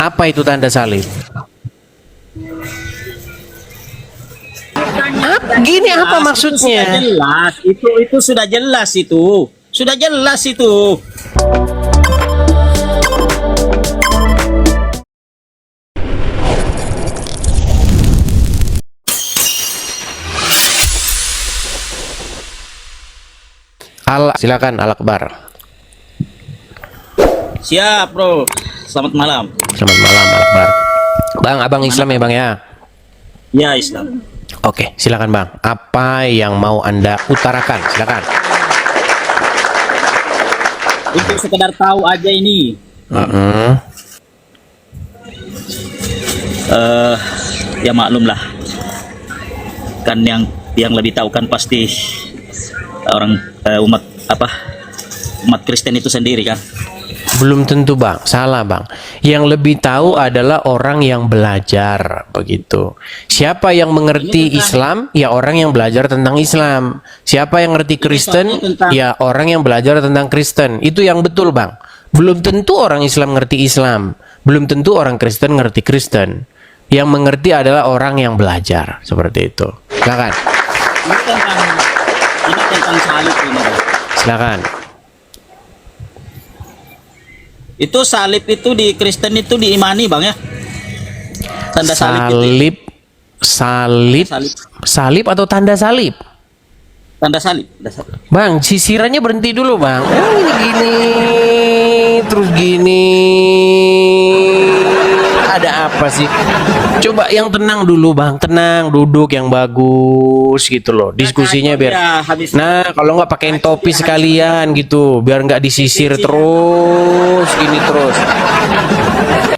Apa itu tanda salib? Gini apa maksudnya? Itu sudah jelas itu. Sudah jelas itu. Silakan Al Akbar. Siap, Bro. Selamat malam. Selamat malam Al Akbar. Bang, abang Islam ya bang ya? Ya, Islam. Oke, silakan bang. Apa yang mau Anda utarakan? Silakan. Untuk sekedar tahu aja ini. Ya maklum lah. Kan yang lebih tahu kan pasti orang umat Kristen itu sendiri kan. Belum tentu bang, salah bang. Yang lebih tahu adalah orang yang belajar, begitu. Siapa yang mengerti Islam? Ya orang yang belajar tentang Islam. Siapa yang ngerti Kristen? Ya orang yang belajar tentang Kristen. Itu yang betul bang. Belum tentu orang Islam ngerti Islam. Belum tentu orang Kristen ngerti Kristen. Yang mengerti adalah orang yang belajar, seperti itu. Silakan. Ini tentang salib ini. Silakan. Itu salib itu di Kristen itu diimani bang ya? Tanda salib itu. Salib atau tanda salib? Tanda salib. Tanda salib. Bang, sisirannya berhenti dulu bang. Ini gini, terus gini. Ada apa sih? Coba yang tenang dulu bang, tenang, duduk yang bagus gitu loh. Diskusinya biar. Nah, kalau nggak pakein topi sekalian gitu, biar nggak disisir terus, gini terus.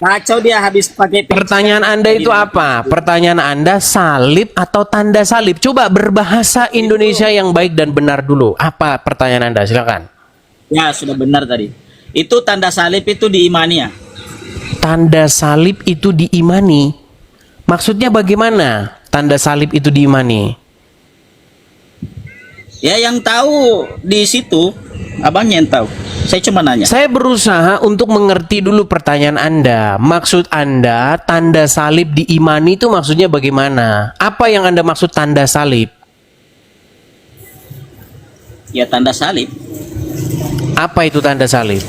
Kacau dia habis pakai. Pertanyaan Anda itu apa? Pertanyaan Anda salib atau tanda salib? Coba berbahasa Indonesia yang baik dan benar dulu. Apa pertanyaan Anda? Silakan. Ya, sudah benar tadi. Itu tanda salib itu diimani ya? Tanda salib itu diimani. Maksudnya bagaimana? Tanda salib itu diimani. Ya yang tahu di situ, abangnya yang tahu. Saya cuma nanya. Saya berusaha untuk mengerti dulu pertanyaan Anda. Maksud Anda tanda salib diimani itu maksudnya bagaimana? Apa yang Anda maksud tanda salib? Ya tanda salib. Apa itu tanda salib?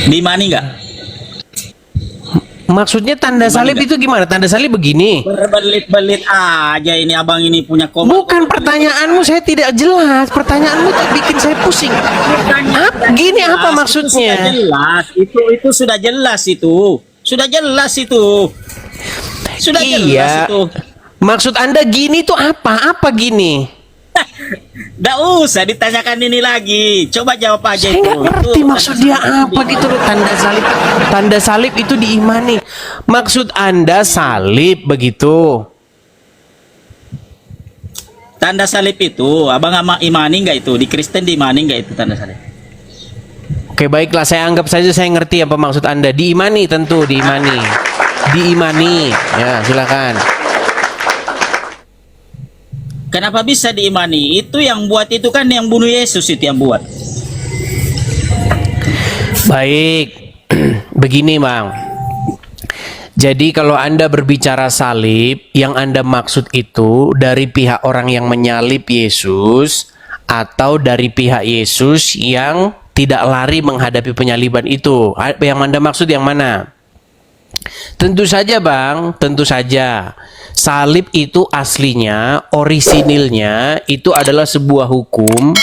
Diimani nggak? Maksudnya tanda salib itu gimana? Tanda salib begini. Berbelit-belit aja ini abang ini punya komen. Bukan pertanyaanmu, saya tidak jelas. Pertanyaanmu bikin saya pusing. Gini apa maksudnya? Itu sudah jelas itu. Sudah jelas itu. Sudah jelas itu. Maksud Anda gini tuh apa? Apa gini? Nggak usah ditanyakan ini lagi. Coba jawab aja. Saya nggak ngerti maksud dia apa gitu loh. Tanda salib. Tanda salib itu diimani. Maksud Anda salib begitu? Tanda salib itu abang sama imani nggak itu? Di Kristen diimani nggak itu tanda salib? Oke baiklah, saya anggap saja saya ngerti apa maksud Anda. Diimani tentu, diimani. Diimani. Ya silakan. Kenapa bisa diimani? Itu yang buat itu kan yang bunuh Yesus itu yang buat. Baik, begini bang. Jadi kalau Anda berbicara salib, yang Anda maksud itu dari pihak orang yang menyalib Yesus atau dari pihak Yesus yang tidak lari menghadapi penyaliban itu? Yang Anda maksud yang mana? Tentu saja bang, tentu saja. Salib itu aslinya, orisinilnya itu adalah sebuah hukum.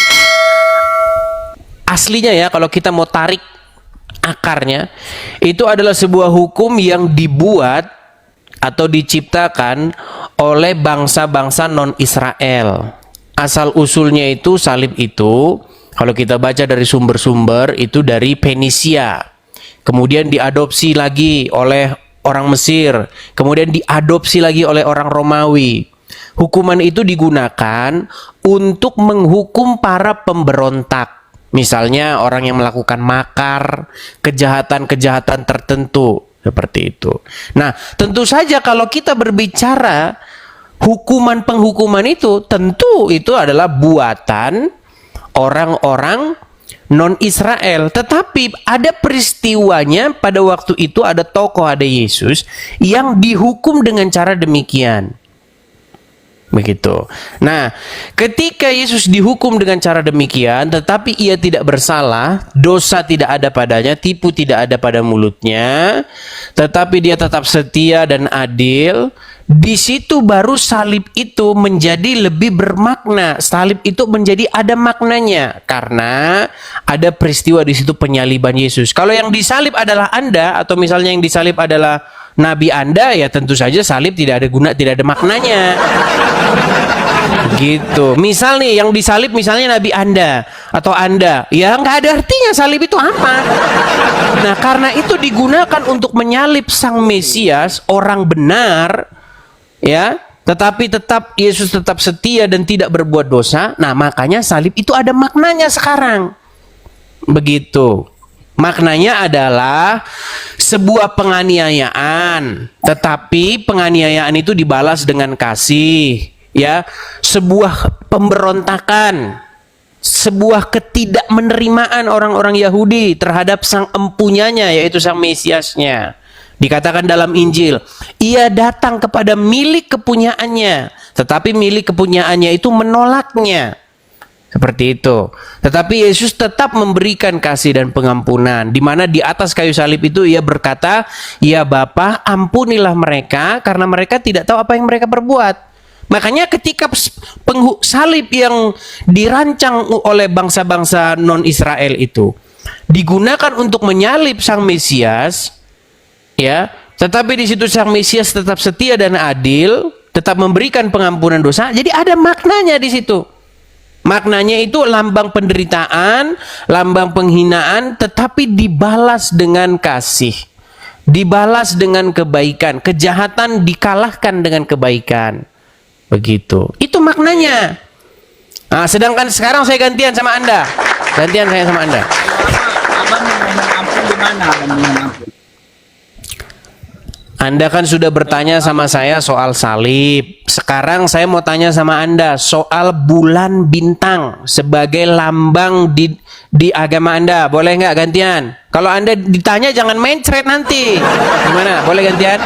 Aslinya ya, kalau kita mau tarik akarnya, itu adalah sebuah hukum yang dibuat atau diciptakan oleh bangsa-bangsa non-Israel. Asal usulnya itu salib itu, kalau kita baca dari sumber-sumber, itu dari Fenisia. Kemudian diadopsi lagi oleh orang Mesir, kemudian diadopsi lagi oleh orang Romawi. Hukuman itu digunakan untuk menghukum para pemberontak. Misalnya orang yang melakukan makar, kejahatan-kejahatan tertentu, seperti itu. Nah, tentu saja kalau kita berbicara hukuman-penghukuman itu, tentu itu adalah buatan orang-orang non-Israel. Tetapi ada peristiwanya pada waktu itu, ada tokoh, ada Yesus yang dihukum dengan cara demikian. Begitu. Nah, ketika Yesus dihukum dengan cara demikian, tetapi ia tidak bersalah, dosa tidak ada padanya, tipu tidak ada pada mulutnya, tetapi dia tetap setia dan adil, di situ baru salib itu menjadi lebih bermakna. Salib itu menjadi ada maknanya karena ada peristiwa di situ penyaliban Yesus. Kalau yang disalib adalah Anda, atau misalnya yang disalib adalah Nabi Anda, ya tentu saja salib tidak ada guna, tidak ada maknanya. Gitu. Misal nih yang disalib misalnya Nabi Anda atau Anda, ya nggak ada artinya salib itu apa. Nah, karena itu digunakan untuk menyalib sang Mesias, orang benar, ya, tetapi tetap Yesus tetap setia dan tidak berbuat dosa. Nah, makanya salib itu ada maknanya sekarang. Begitu. Maknanya adalah sebuah penganiayaan, tetapi penganiayaan itu dibalas dengan kasih, ya. Sebuah pemberontakan, sebuah ketidakmenerimaan orang-orang Yahudi terhadap sang empunyanya, yaitu sang Mesiasnya. Dikatakan dalam Injil, ia datang kepada milik kepunyaannya, tetapi milik kepunyaannya itu menolaknya. Seperti itu. Tetapi Yesus tetap memberikan kasih dan pengampunan, di mana di atas kayu salib itu ia berkata, "Ya Bapa, ampunilah mereka karena mereka tidak tahu apa yang mereka perbuat." Makanya ketika salib yang dirancang oleh bangsa-bangsa non-Israel itu digunakan untuk menyalib sang Mesias, ya, tetapi di situ sang Mesias tetap setia dan adil, tetap memberikan pengampunan dosa. Jadi ada maknanya di situ. Maknanya itu lambang penderitaan, lambang penghinaan, tetapi dibalas dengan kasih, dibalas dengan kebaikan, kejahatan dikalahkan dengan kebaikan. Begitu. Itu maknanya. Nah, sedangkan sekarang saya gantian sama Anda. Gantian saya sama Anda. Abang ngomong ampun di mana? Abang ngomong ampun. Anda kan sudah bertanya sama saya soal salib. Sekarang saya mau tanya sama Anda soal bulan bintang sebagai lambang di agama Anda. Boleh nggak gantian? Kalau Anda ditanya jangan main thread nanti. Gimana? Boleh gantian?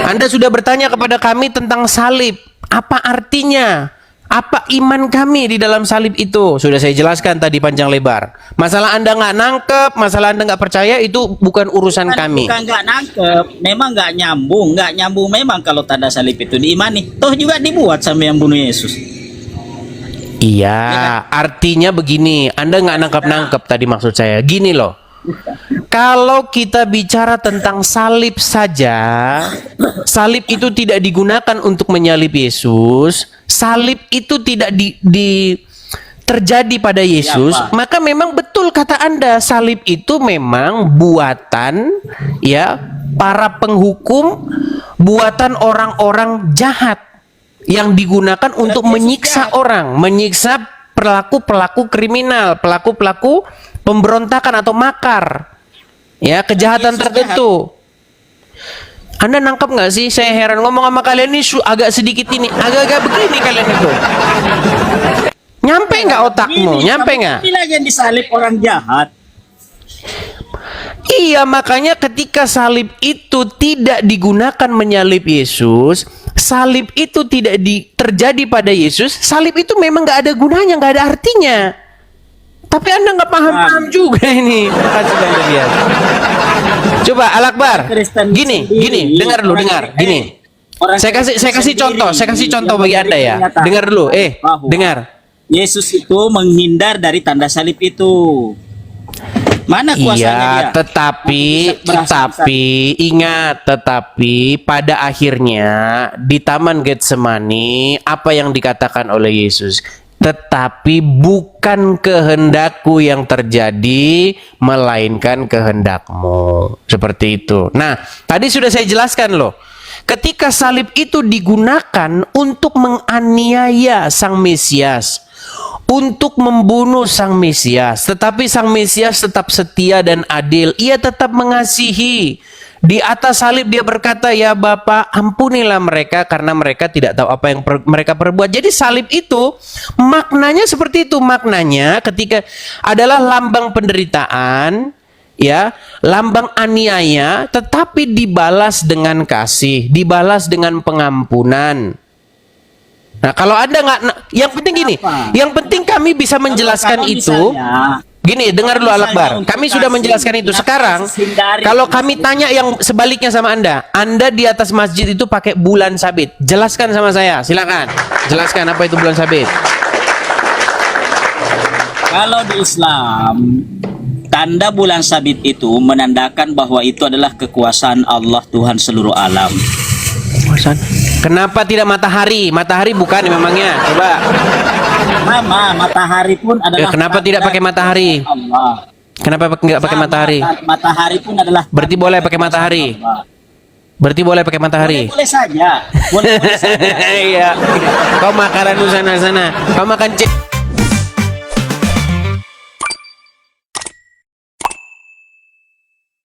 Anda sudah bertanya kepada kami tentang salib. Apa artinya? Apa iman kami di dalam salib itu? Sudah saya jelaskan tadi panjang lebar. Masalah Anda nggak nangkep, masalah Anda nggak percaya, itu bukan urusan kami. Bukan nggak nangkep, memang nggak nyambung memang kalau tanda salib itu diimani. Toh juga dibuat sama yang bunuh Yesus. Iya, artinya begini. Anda nggak nangkep tadi maksud saya. Gini loh. Kalau kita bicara tentang salib saja, salib itu tidak digunakan untuk menyalib Yesus, salib itu tidak terjadi pada Yesus, ya, maka memang betul kata Anda, salib itu memang buatan, ya, para penghukum, buatan orang-orang jahat yang digunakan untuk menyiksa orang, menyiksa pelaku-pelaku kriminal, pelaku-pelaku pemberontakan atau makar, ya, kejahatan tertentu. Anda nangkap nggak sih? Saya heran ngomong sama kalian ini agak sedikit ini, agak-agak begini kalian itu. Nyampe nggak otakmu? Nyampe nggak? Ini lagi yang disalib orang jahat. Iya, makanya ketika salib itu tidak digunakan menyalib Yesus, salib itu tidak terjadi pada Yesus, salib itu memang nggak ada gunanya, nggak ada artinya. Tapi Anda nggak paham juga ini. Coba Al-Akbar. Gini, dengar dulu, gini. Saya kasih contoh bagi Anda ya. Dengar dulu, dengar. Yesus itu menghindar dari tanda salib itu. Mana kuasanya dia? Tetapi pada akhirnya di Taman Getsemani apa yang dikatakan oleh Yesus? Tetapi bukan kehendakku yang terjadi, melainkan kehendakmu. Seperti itu. Nah, tadi sudah saya jelaskan loh. Ketika salib itu digunakan untuk menganiaya sang Mesias, untuk membunuh sang Mesias, tetapi sang Mesias tetap setia dan adil. Ia tetap mengasihi Di atas salib dia berkata, ya Bapa, ampunilah mereka karena mereka tidak tahu apa yang mereka perbuat. Jadi salib itu maknanya seperti itu. Maknanya ketika adalah lambang penderitaan, ya, lambang aniaya, tetapi dibalas dengan kasih, dibalas dengan pengampunan. Nah, kalau Anda nggak, yang penting gini, yang penting kami bisa menjelaskan Kalau itu. misalnya, Gini, dengar dulu misalnya Al-Akbar. untuk Kami sudah kasih, menjelaskan itu. kenapa Sekarang, hindari kalau itu kami tanya yang sebaliknya sama Anda di atas masjid itu pakai bulan sabit. Jelaskan sama saya, silakan. Jelaskan apa itu bulan sabit. kalau di Islam, tanda bulan sabit itu menandakan bahwa itu adalah kekuasaan Allah Tuhan seluruh alam. Kenapa tidak matahari? Matahari bukan memangnya? Coba. Sama, matahari pun adalah Kenapa tidak pakai matahari? Allah. Kenapa nggak pakai Sama, matahari? Matahari pun adalah Berarti boleh pakai matahari. Allah. Berarti boleh pakai matahari. Boleh saja. Boleh saja. Iya. Kau makanan di sana. Kau makan cip.